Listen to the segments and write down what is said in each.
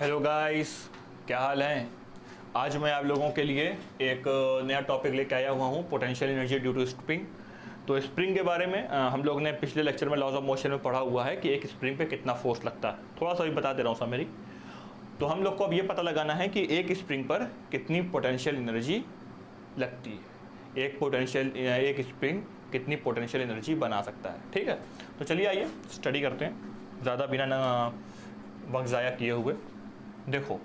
Hello guys, क्या हाल है। आज मैं आप लोगों के लिए एक नया टॉपिक लेके आया हुआ हूँ, potential energy due to spring. तो स्प्रिंग के बारे में हम लोग ने पिछले लेक्चर में लॉज ऑफ मोशन में पढ़ा हुआ है कि एक स्प्रिंग पे कितना फोर्स लगता है। थोड़ा सा भी बता दे रहा हूँ समरी। तो हम लोग को अब ये पता लगाना है कि एक स्प्रिंग पर कितनी पोटेंशियल एनर्जी लगती है। एक स्प्रिंग कितनी पोटेंशियल एनर्जी बना सकता है। ठीक है, तो चलिए आइए स्टडी करते हैं ज़्यादा बिना वक्त ज़ाया किए हुए। देखो,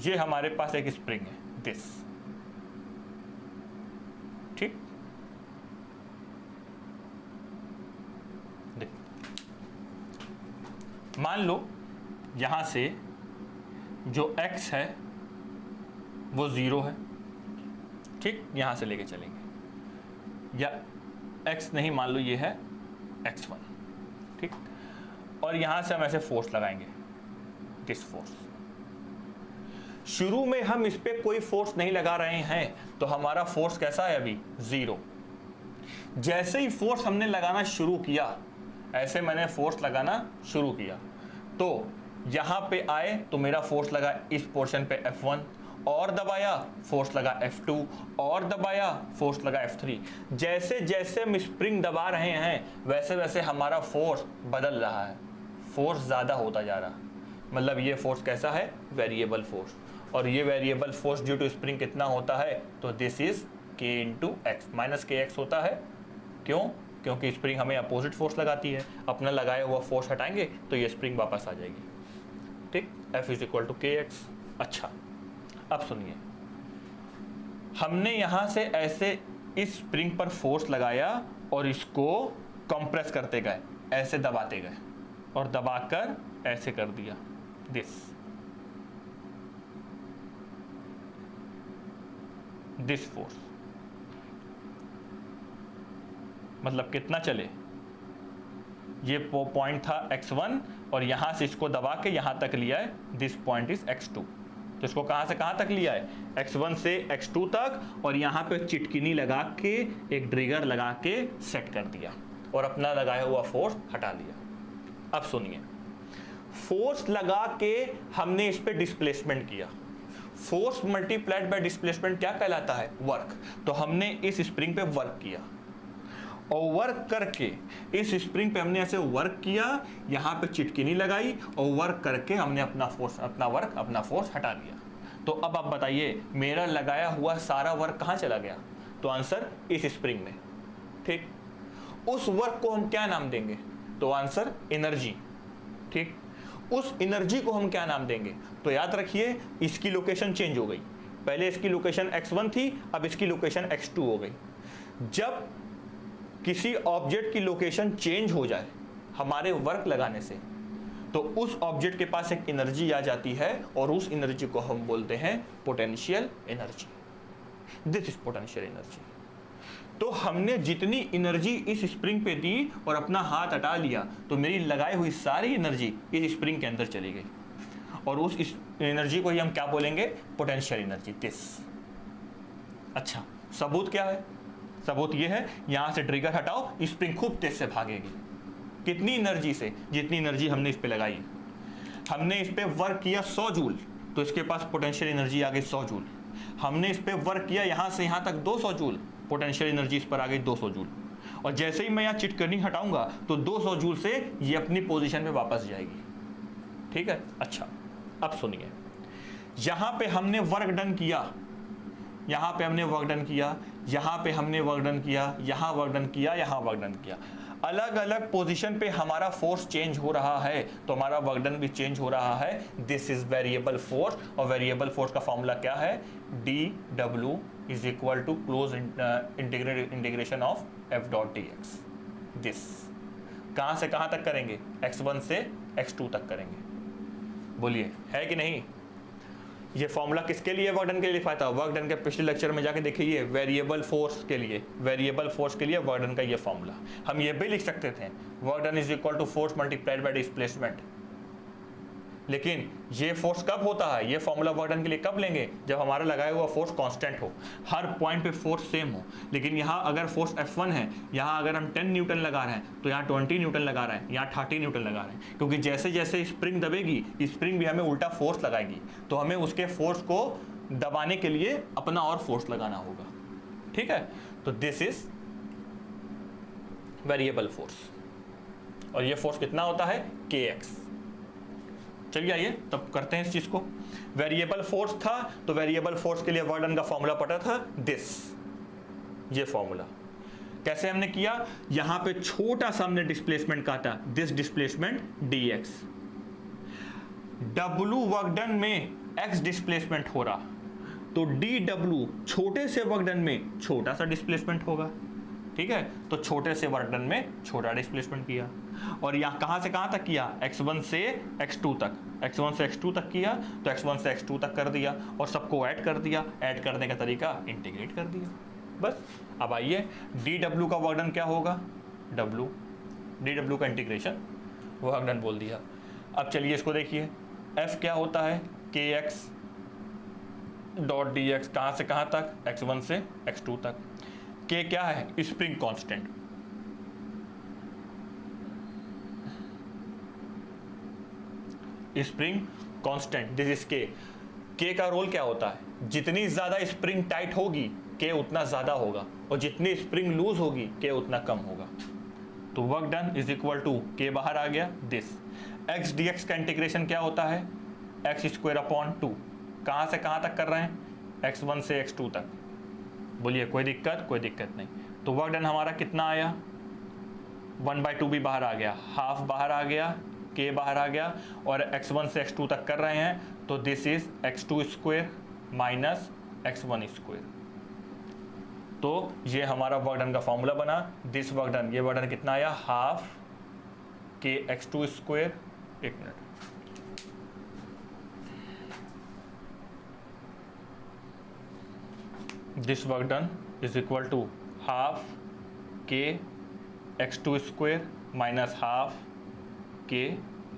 ये हमारे पास एक स्प्रिंग है दिस, ठीक। देख, मान लो यहां से जो x है वो 0 है, ठीक। यहां से लेके चलेंगे, या x नहीं, मान लो ये है x1, ठीक। और यहां से हम ऐसे फोर्स लगाएंगे, दिस फोर्स। शुरू में हम इस पे कोई फोर्स नहीं लगा रहे हैं, तो हमारा फोर्स कैसा है अभी 0। जैसे ही फोर्स हमने लगाना शुरू किया, ऐसे मैंने फोर्स लगाना शुरू किया, तो यहां पे आए तो मेरा फोर्स लगा इस पोर्शन पे F1, और दबाया फोर्स लगा F2, और दबाया फोर्स लगा F3। जैसे जैसे हम स्प्रिंग दबा रहे हैं वैसे वैसे हमारा फोर्स बदल रहा है, फोर्स ज़्यादा होता जा रहा है। मतलब ये फोर्स कैसा है, वेरिएबल फोर्स। और ये variable force due to spring कितना होता है, तो this is K into X, minus KX होता है। क्यों? क्योंकि स्प्रिंग हमें अपोजिट फोर्स लगाती है। अपना लगाया हुआ फोर्स हटाएंगे तो ये स्प्रिंग वापस आ जाएगी, ठीक। F is equal to KX। अच्छा, अब सुनिए, हमने यहां से ऐसे इस स्प्रिंग पर फोर्स लगाया और इसको कंप्रेस करते गए, ऐसे दबाते गए और दबाकर ऐसे कर दिया दिस फोर्स। मतलब कितना चले, ये पॉइंट था x1 और यहां से इसको दबा के यहां तक लिया है, दिस पॉइंट इज x2। तो इसको कहां से कहां तक लिया है, x1 से x2 तक, और यहां पे चिटकिनी लगा के एक ट्रिगर लगा के सेट कर दिया और अपना लगाया हुआ फोर्स हटा लिया। अब सुनिए, फोर्स लगा के हमने इस पे डिस्प्लेसमेंट किया। फोर्स मल्टीप्लाइड बाय डिस्प्लेसमेंट क्या कहलाता है, वर्क। तो हमने इस स्प्रिंग पे वर्क किया, और वर्क करके इस स्प्रिंग पे हमने ऐसे वर्क किया, यहां पे चिटकिनी लगाई और वर्क करके हमने अपना फोर्स हटा लिया। तो अब आप बताइए, मेरा लगाया हुआ सारा वर्क कहां चला गया, तो आंसर इस स्प्रिंग में, ठीक। उस वर्क को हम क्या नाम देंगे, तो आंसर एनर्जी, ठीक। उस एनर्जी को हम क्या नाम देंगे, तो याद रखिए इसकी लोकेशन चेंज हो गई। पहले इसकी लोकेशन x1 थी, अब इसकी लोकेशन x2 हो गई। जब किसी ऑब्जेक्ट की लोकेशन चेंज हो जाए हमारे वर्क लगाने से, तो उस ऑब्जेक्ट के पास एक एनर्जी आ जाती है और उस एनर्जी को हम बोलते हैं potential energy. This is potential energy. तो हमने जितनी एनर्जी इस स्प्रिंग पे दी और अपना हाथ हटा लिया, तो मेरी लगाई हुई सारी एनर्जी इस स्प्रिंग के अंदर चली गई, और उस एनर्जी को ही हम क्या बोलेंगे, पोटेंशियल एनर्जी, दिस। अच्छा, सबूत क्या है, सबूत ये है, यहां से ट्रिगर हटाओ, स्प्रिंग खूब तेज से भागेगी। कितनी एनर्जी से, जितनी एनर्जी हमने इस पे लगाई। हमने इस पे वर्क किया 100 जूल, तो इसके पास पोटेंशियल एनर्जी आ गई 100 जूल। हमने इस पे वर्क किया यहां से यहां तक 200 जूल, पोटेंशियल एनर्जी इस पर आ गई 200 जूल। और जैसे ही मैं यहाँ चिटकनी हटाऊंगा तो 200 जूल से ये अपनी पोजीशन में वापस जाएगी, ठीक है। अच्छा, अब सुनिए, यहां पे हमने वर्क डन किया, यहां पे हमने वर्क डन किया, यहां पे हमने वर्क डन किया, यहां वर्क डन किया, यहां वर्क डन किया। अलग अलग पोजीशन पे हमारा फोर्स चेंज हो रहा है, तो हमारा वर्क डन भी चेंज हो रहा है। दिस इज वेरिएबल फोर्स, और वेरिएबल फोर्स का फॉर्मूला क्या है, dw is equal to close integration of f dot dx। This कहां से कहां तक करेंगे, x1 से x2 तक करेंगे। बोलिए है कि नहीं। ये फॉर्मूला किसके लिए, वर्क डन के लिए लिखा था। वर्क डन के पिछले लेक्चर में जाके देखिए, वेरिएबल फोर्स के लिए, वेरिएबल फोर्स के लिए वर्क डन का ये फॉर्मूला। हम ये भी लिख सकते थे, work done is equal to force multiplied by displacement. लेकिन ये फोर्स कब होता है, ये फॉर्मूला वर्क डन के लिए कब लेंगे, जब हमारा लगाया हुआ फोर्स कांस्टेंट हो, हर पॉइंट पे फोर्स सेम हो। लेकिन यहाँ अगर फोर्स F1 है, यहाँ अगर हम 10 न्यूटन लगा रहे हैं तो यहाँ 20 न्यूटन लगा रहे हैं, यहाँ 30 न्यूटन लगा रहे हैं, क्योंकि जैसे जैसे स्प्रिंग दबेगी स्प्रिंग भी हमें उल्टा फोर्स लगाएगी, तो हमें उसके फोर्स को दबाने के लिए अपना और फोर्स लगाना होगा। ठीक है, तो दिस इज वेरिएबल फोर्स, और ये फोर्स कितना होता है, kx। चलिए आइए तब करते हैं इस चीज को। वेरिएबल फोर्स था तो वेरिएबल फोर्स के लिए वर्क डन का फॉर्मूला पता था दिस, ये फॉर्मूला कैसे हमने किया, यहां पे छोटा सा हमने डिस्प्लेसमेंट काटा, this displacement dx। w work done में x डिस्प्लेसमेंट हो रहा, तो dw छोटे से वर्क डन में छोटा सा डिस्प्लेसमेंट होगा। ठीक है, तो छोटे से वर्क डन में छोटा डिस्प्लेसमेंट किया, और यहां कहां से कहां तक किया, x1 से x2 तक, x1 से x2 तक किया, तो x1 से x2 तक कर दिया और सबको ऐड कर दिया, ऐड करने का तरीका इंटीग्रेट कर दिया, बस। अब आइए dw का वर्क डन क्या होगा, w, dw का इंटीग्रेशन वर्क डन बोल दिया। अब चलिए इसको देखिए, f क्या होता है, kx डॉट dx, कहां से कहां तक, x1 से x2 तक। k क्या है, spring constant, spring constant, this is k। k का रोल क्या होता है, जितनी ज्यादा स्प्रिंग टाइट होगी k उतना ज्यादा होगा, और जितनी स्प्रिंग लूज होगी k उतना कम होगा। तो work done is equal to k बाहर आ गया, दिस। x dx का इंटीग्रेशन क्या होता है, x स्क्वायर अपॉन 2, कहां से कहां तक कर रहे हैं, x1 से x2 तक। बोलिए कोई दिक्कत, कोई दिक्कत नहीं। तो वर्क डन हमारा कितना आया, 1/2 भी बाहर आ गया, हाफ बाहर आ गया, k बाहर आ गया, और x1 से x2 तक कर रहे हैं, तो this is x2 square minus x1 square. तो ये हमारा वर्क डन का फॉर्मूला बना, दिस वर्क डन, ये वर्क डन कितना आया, हाफ k x2 स्क्वायर। एक minute, this work done is equal to half k x2 square minus half k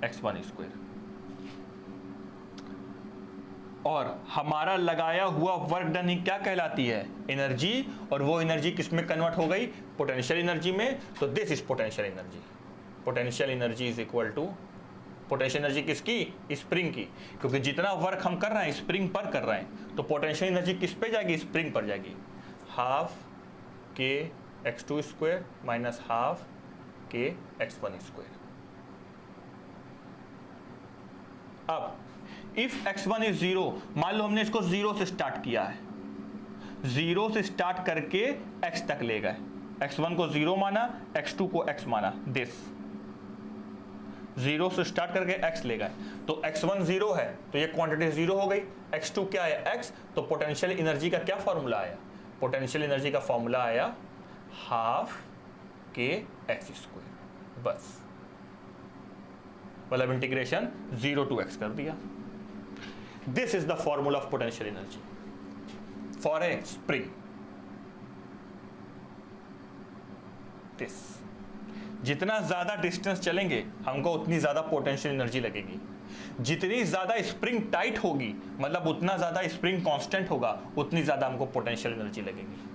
x1 square। और हमारा लगाया हुआ वर्क डन ही क्या कहलाती है, एनर्जी, और वो एनर्जी किस में कन्वर्ट हो गई, पोटेंशियल एनर्जी में। तो this is potential energy, potential energy is equal to, potential energy किसकी, स्प्रिंग की, क्योंकि जितना वर्क हम कर रहे हैं स्प्रिंग पर कर रहे हैं, तो पोटेंशियल एनर्जी किस पे जाएगी, स्प्रिंग पर जाएगी। Half k x2 square minus half k x1 square. अब इफ x1 इज 0, मान लो हमने इसको 0 से स्टार्ट किया है, 0 से स्टार्ट करके x तक ले गए, x1 को 0 माना, x2 को x माना, दिस 0 से स्टार्ट करके x ले गए, तो x1 0 है तो ये क्वांटिटी 0 हो गई, x2 क्या है, x, तो पोटेंशियल एनर्जी का क्या फॉर्मूला आया, पोटेंशियल एनर्जी का फॉर्मूला आया हाफ k x स्क्वायर, बस। मतलब इंटीग्रेशन 0 to x कर दिया। This is the formula of potential energy for a spring, this. जितना ज्यादा डिस्टेंस चलेंगे हमको उतनी ज्यादा पोटेंशियल एनर्जी लगेगी, जितनी ज्यादा स्प्रिंग टाइट होगी मतलब उतना ज्यादा स्प्रिंग कांस्टेंट होगा, उतनी ज्यादा हमको पोटेंशियल एनर्जी लगेगी।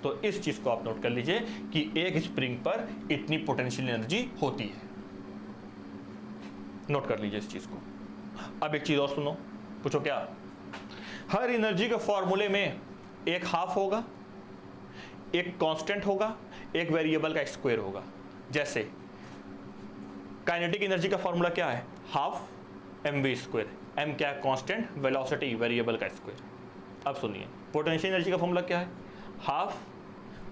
तो इस चीज को आप नोट कर लीजिए कि एक स्प्रिंग पर इतनी पोटेंशियल एनर्जी होती है, नोट कर लीजिए इस चीज को। अब एक चीज और सुनो, पूछो क्या, हर एनर्जी के फॉर्मूले में एक हाफ होगा, एक कांस्टेंट होगा, एक वेरिएबल का स्क्वायर होगा। जैसे काइनेटिक एनर्जी का फॉर्मूला क्या है, हाफ mv स्क्वायर, m क्या है, कांस्टेंट, वेलोसिटी वेरिएबल का स्क्वायर। अब सुनिए पोटेंशियल एनर्जी का फॉर्मूला क्या है, हाफ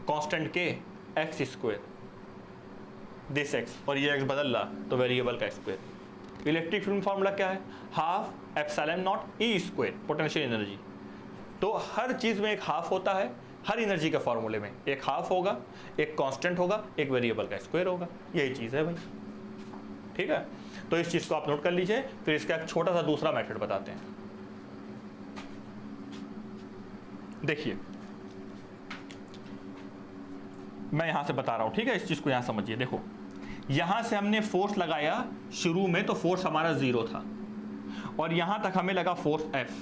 कांस्टेंट के x स्क्वायर, दिस x, और ये x बदल रहा तो वेरिएबल का स्क्वायर। इलेक्ट्रिक फील्ड फॉर्मूला क्या है, half epsilon not e square, potential energy. तो हर चीज में एक हाफ होता है, हर एनर्जी के फॉर्मूले में एक हाफ होगा, एक कांस्टेंट होगा, एक वेरिएबल का स्क्वायर होगा, यही चीज है भाई। ठीक है, तो इस चीज को आप नोट कर लीजिए। फिर इसका एक छोटा सा दूसरा मेथड बताते हैं। देखिए मैं यहां से बता रहा हूं, ठीक है, इस चीज को यहां समझिए। देखो यहां से हमने फोर्स लगाया, शुरू में तो फोर्स हमारा 0 था, और यहाँ तक हमें लगा फोर्स F,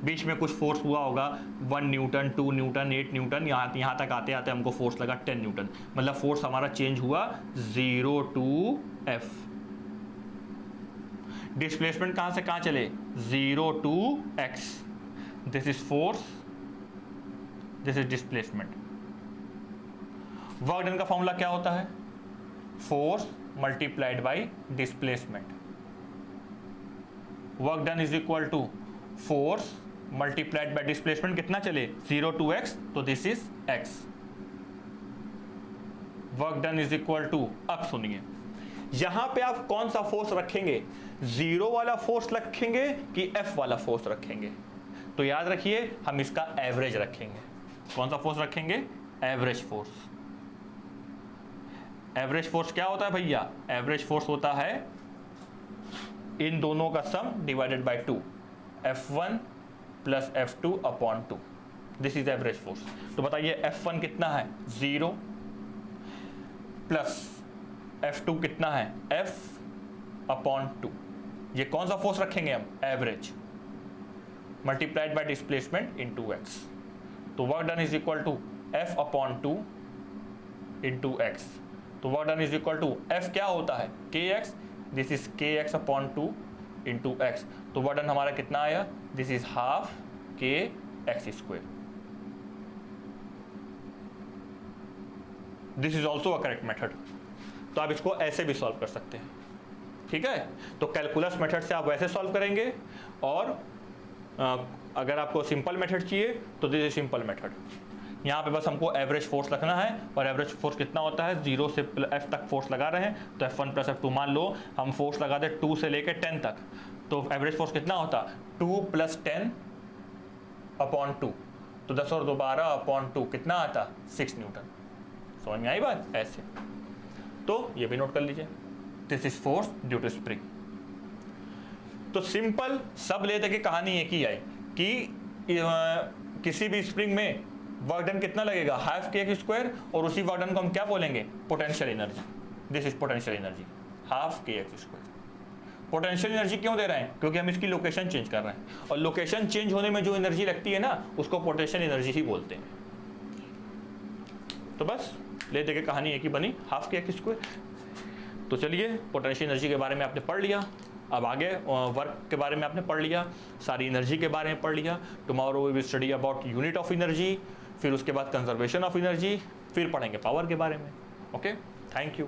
बीच में कुछ फोर्स हुआ होगा 1 न्यूटन, 2 न्यूटन, 8 न्यूटन, यहाँ तक आते आते हमको फोर्स लगा 10 न्यूटन। मतलब फोर्स हमारा चेंज हुआ 0 टू F। डिस्प्लेसमेंट कहाँ से कहाँ चले? 0 to X। This is force, this is displacement. Work done का फॉर्मूला क्या होता है? Force multiplied by displacement. Work done is equal to force multiplied by displacement. कितना चले? 0 टू X, तो this is X। Work done is equal to, अब सुनिए, यहां पे आप कौन सा फोर्स रखेंगे? 0 वाला फोर्स रखेंगे कि F वाला फोर्स रखेंगे? तो याद रखिए हम इसका एवरेज रखेंगे। कौन सा फोर्स रखेंगे? Average force. एवरेज फोर्स क्या होता है भैया? एवरेज फोर्स होता है इन दोनों का सम divided by 2, F1 plus F2 upon 2। This is average force. तो बताइए F1 कितना है? 0 प्लस F2 कितना है? F upon 2। ये कौन सा फोर्स रखेंगे हम? Average multiplied by displacement into X। तो work done is equal to F upon 2 into X। तो work done is equal to F क्या होता है? kx, this is kx upon 2 into X। तो वर्क डन हमारा कितना आया? This is half kx square. This is also a correct method. तो आप इसको ऐसे भी सॉल्व कर सकते हैं, ठीक है। तो कैलकुलस मेथड से आप वैसे सॉल्व करेंगे, और अगर आपको सिंपल मेथड चाहिए तो दिस इज सिंपल मेथड। यहाँ पे बस हमको एवरेज फोर्स रखना है, और एवरेज फोर्स कितना होता है? 0 से F तक फोर्स लगा रहे हैं, तो F1 प्लस F2। मान लो हम फोर्स लगा दे 2 से लेके 10 तक, तो एवरेज फोर्स कितना होता? 2 प्लस 10 अपॉन 2। तो 10 और 2 12 अपॉन 2 कितना आता? 6 न्यूटन। समझ में आई बात? ऐसे तो ये भी नोट कर लीजिए, this is force due to spring. तो सिंपल सब लेते कि कहानी एक ही आई कि किसी भी स्प्रिंग में वर्क डन कितना लगेगा? हाफ kx स्क्वायर, और उसी वर्क डन को हम क्या बोलेंगे? Potential energy. This is potential energy, half kx square. Potential energy क्यों दे रहे हैं? क्योंकि हम इसकी लोकेशन चेंज कर रहे हैं, और लोकेशन चेंज होने में जो एनर्जी लगती है ना, उसको पोटेंशियल एनर्जी ही बोलते हैं। तो बस ले दे के कहानी एक ही बनी, हाफ kx स्क्वायर। तो चलिए, पोटेंशियल एनर्जी के बारे में आपने पढ़ लिया। अब आगे वर्क के बारे में आपने पढ़ लिया, सारी एनर्जी के बारे में पढ़ लिया। Tomorrow we will study about unit of energy, फिर उसके बाद कंजर्वेशन ऑफ एनर्जी, फिर पढ़ेंगे पावर के बारे में। Okay, thank you.